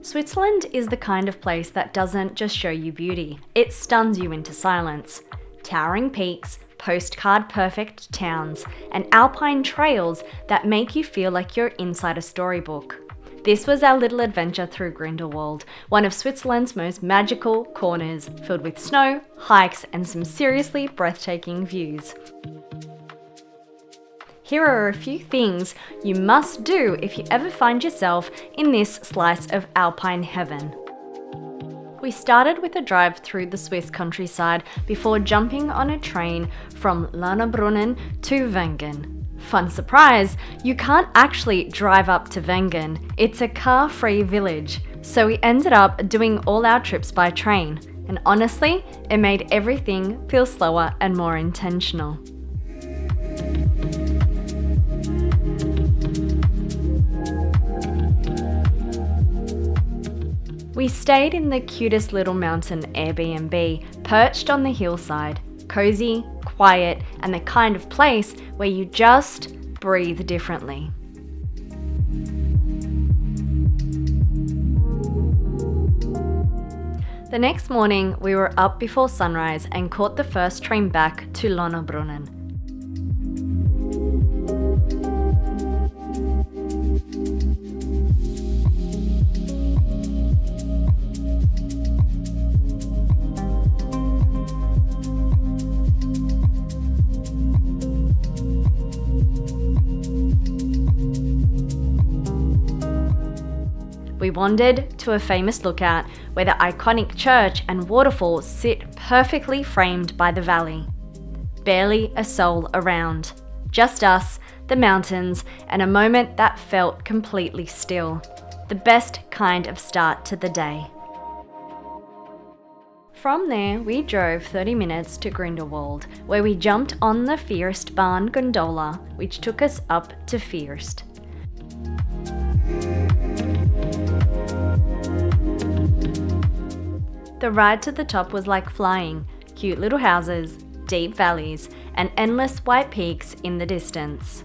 Switzerland is the kind of place that doesn't just show you beauty, it stuns you into silence. Towering peaks, postcard-perfect towns, and alpine trails that make you feel like you're inside a storybook. This was our little adventure through Grindelwald, one of Switzerland's most magical corners, filled with snow, hikes, and some seriously breathtaking views. Here are a few things you must do if you ever find yourself in this slice of Alpine heaven. We started with a drive through the Swiss countryside before jumping on a train from Lauterbrunnen to Wengen. Fun surprise, you can't actually drive up to Wengen. It's a car-free village, so we ended up doing all our trips by train. And honestly, it made everything feel slower and more intentional. We stayed in the cutest little mountain Airbnb, perched on the hillside, cozy, quiet, and the kind of place where you just breathe differently. The next morning, we were up before sunrise and caught the first train back to Lauterbrunnen. We wandered to a famous lookout where the iconic church and waterfall sit perfectly framed by the valley. Barely a soul around. Just us, the mountains, and a moment that felt completely still. The best kind of start to the day. From there, we drove 30 minutes to Grindelwald, where we jumped on the Pfingstegg Gondola, which took us up to Pfingstegg. The ride to the top was like flying, cute little houses, deep valleys, and endless white peaks in the distance.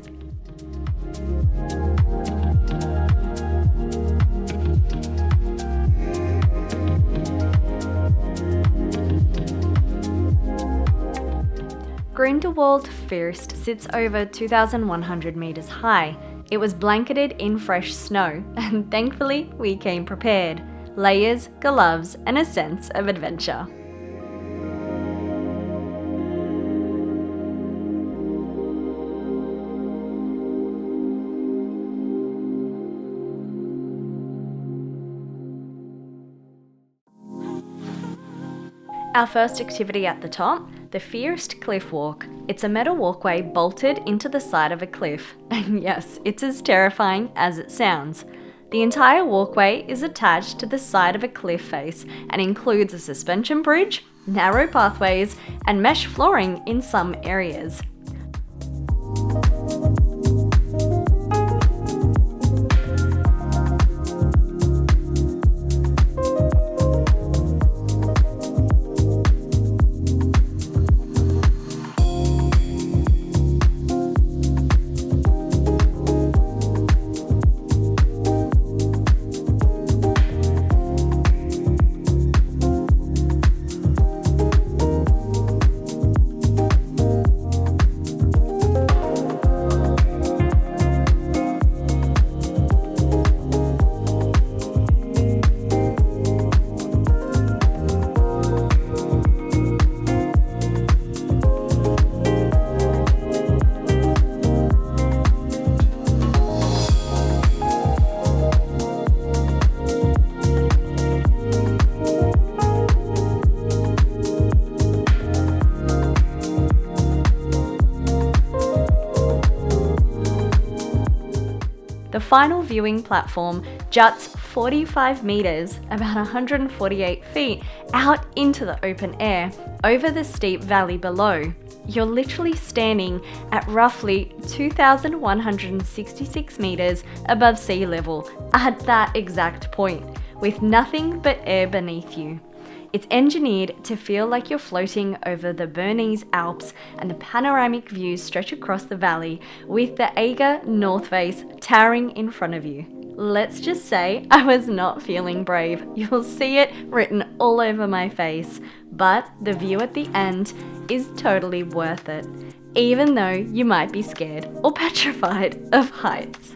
Grindelwald First sits over 2,100 meters high. It was blanketed in fresh snow, and thankfully we came prepared. Layers, gloves, and a sense of adventure. Our first activity at the top, the Pfingstegg Cliff Walk. It's a metal walkway bolted into the side of a cliff. And yes, it's as terrifying as it sounds. The entire walkway is attached to the side of a cliff face and includes a suspension bridge, narrow pathways, and mesh flooring in some areas. The final viewing platform juts 45 metres, about 148 feet, out into the open air, over the steep valley below. You're literally standing at roughly 2,166 metres above sea level at that exact point, with nothing but air beneath you. It's engineered to feel like you're floating over the Bernese Alps, and the panoramic views stretch across the valley with the Aiger North Face towering in front of you. Let's just say I was not feeling brave. You'll see it written all over my face. But the view at the end is totally worth it, even though you might be scared or petrified of heights.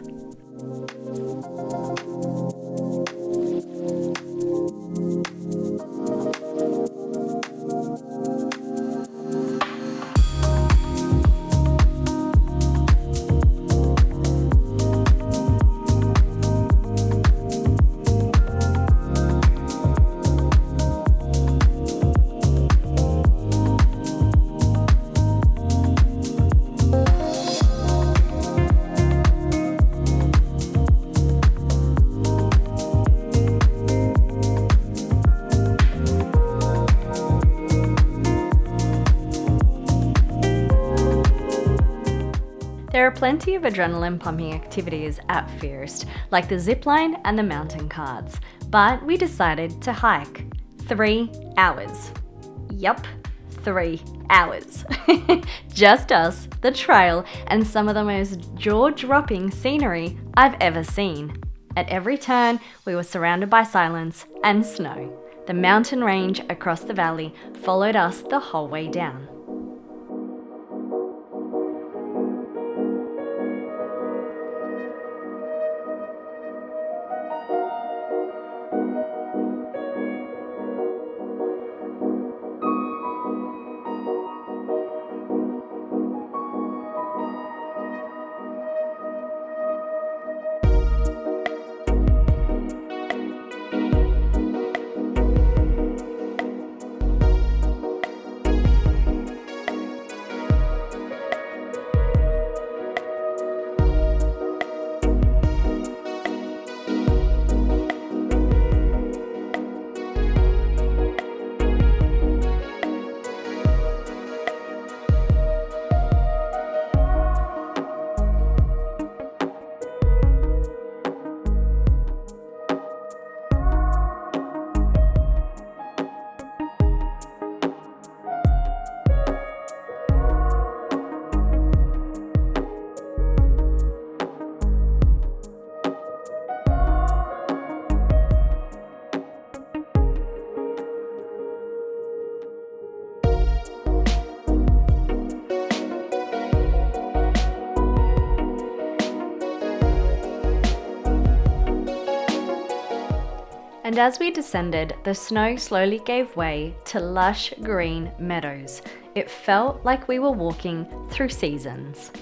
There are plenty of adrenaline-pumping activities at First, like the zipline and the mountain carts, but we decided to hike. 3 hours. Yup, 3 hours. Just us, the trail, and some of the most jaw-dropping scenery I've ever seen. At every turn, we were surrounded by silence and snow. The mountain range across the valley followed us the whole way down. And as we descended, the snow slowly gave way to lush green meadows. It felt like we were walking through seasons.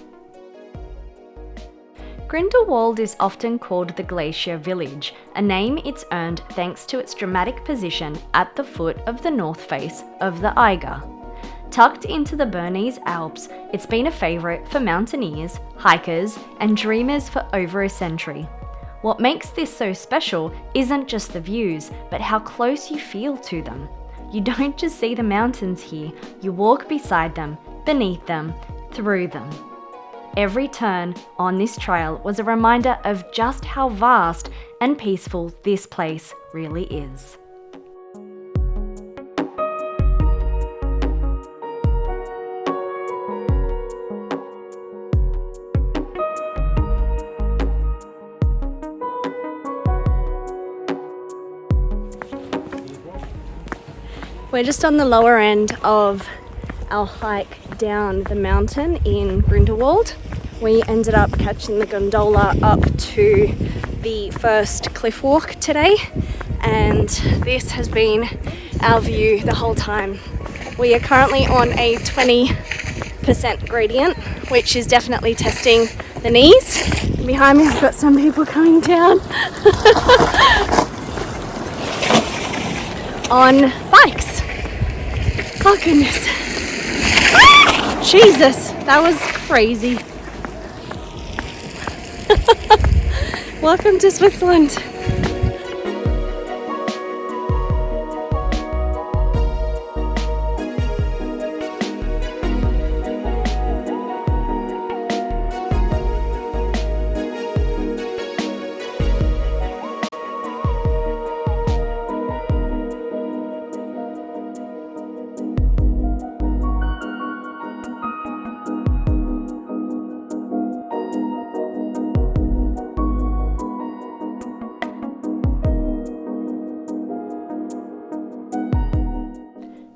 Grindelwald is often called the Glacier Village, a name it's earned thanks to its dramatic position at the foot of the north face of the Eiger. Tucked into the Bernese Alps, it's been a favourite for mountaineers, hikers, and dreamers for over a century. What makes this so special isn't just the views, but how close you feel to them. You don't just see the mountains here, you walk beside them, beneath them, through them. Every turn on this trail was a reminder of just how vast and peaceful this place really is. We're just on the lower end of our hike down the mountain in Grindelwald. We ended up catching the gondola up to the first cliff walk today, and this has been our view the whole time. We are currently on a 20% gradient, which is definitely testing the knees. Behind me I've got some people coming down on bikes. Oh goodness. Jesus, that was crazy. Welcome to Switzerland.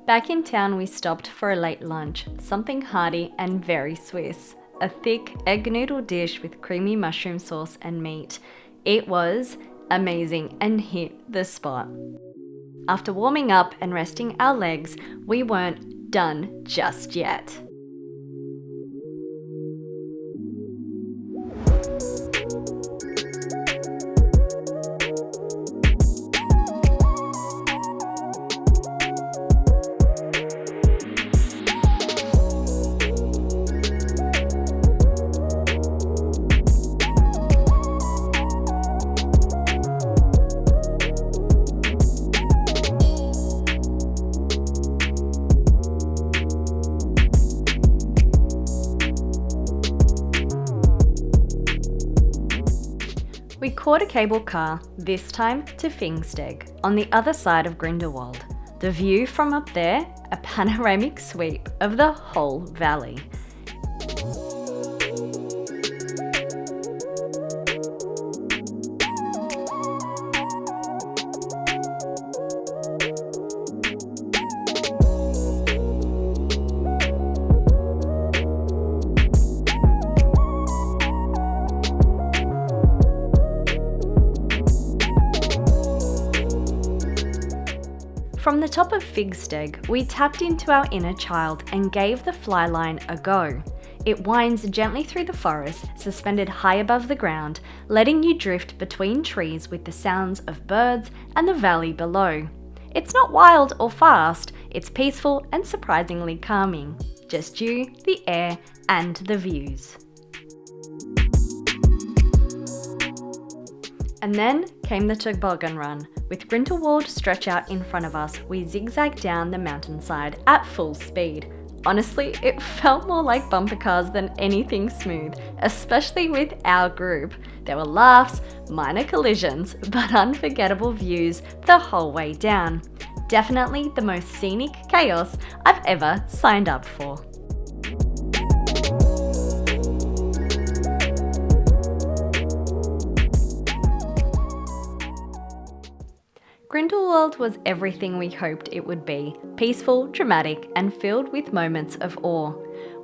Back in town, we stopped for a late lunch, something hearty and very Swiss. A thick egg noodle dish with creamy mushroom sauce and meat. It was amazing and hit the spot. After warming up and resting our legs, we weren't done just yet. We caught a cable car, this time to Pfingstegg, on the other side of Grindelwald. The view from up there, a panoramic sweep of the whole valley. From the top of Pfingstegg, we tapped into our inner child and gave the fly line a go. It winds gently through the forest, suspended high above the ground, letting you drift between trees with the sounds of birds and the valley below. It's not wild or fast, it's peaceful and surprisingly calming. Just you, the air, and the views. And then came the Toboggan Run. With Grindelwald stretch out in front of us, we zigzagged down the mountainside at full speed. Honestly, it felt more like bumper cars than anything smooth, especially with our group. There were laughs, minor collisions, but unforgettable views the whole way down. Definitely the most scenic chaos I've ever signed up for. Grindelwald was everything we hoped it would be, peaceful, dramatic, and filled with moments of awe.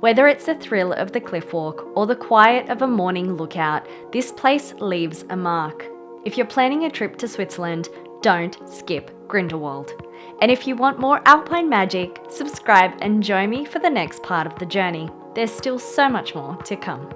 Whether it's the thrill of the cliff walk or the quiet of a morning lookout, this place leaves a mark. If you're planning a trip to Switzerland, don't skip Grindelwald. And if you want more Alpine magic, subscribe and join me for the next part of the journey. There's still so much more to come.